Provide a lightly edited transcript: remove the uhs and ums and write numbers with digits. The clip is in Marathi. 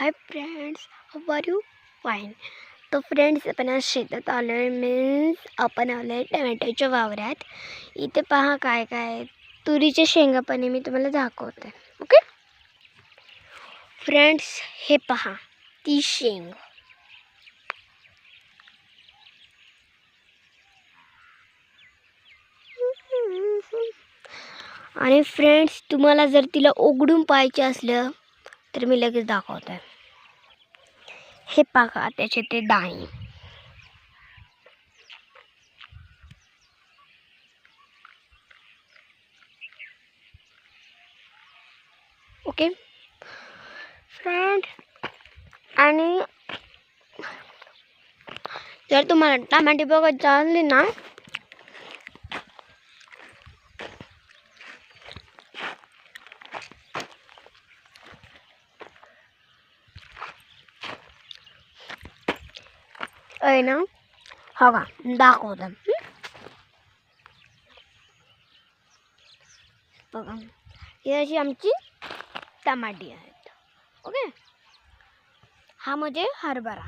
Hi friends, how are you? Fine. तर फ्रेंड्स, आपण आज शेतात आलो आहे. मीन्स आपण आलो आहे टमॅटोच्या वावरात. इथे पहा काय काय तुरीच्या शेंगा पण मी तुम्हाला दाखवते. ओके फ्रेंड्स, हे पहा ती शेंग. आणि फ्रेंड्स, तुम्हाला जर तिला उघडून पाहायचे असलं तर मी लगेच दाखवते. हे पहा त्याचे ते दाणे. ओके फ्रेंड, आणि जर तुम्हाला टमाटे बघत चालले ना ना हवा दाखवतो. बघा, ही अशी आमची टमाटी आहेत. ओके, हा म्हणजे हरभरा.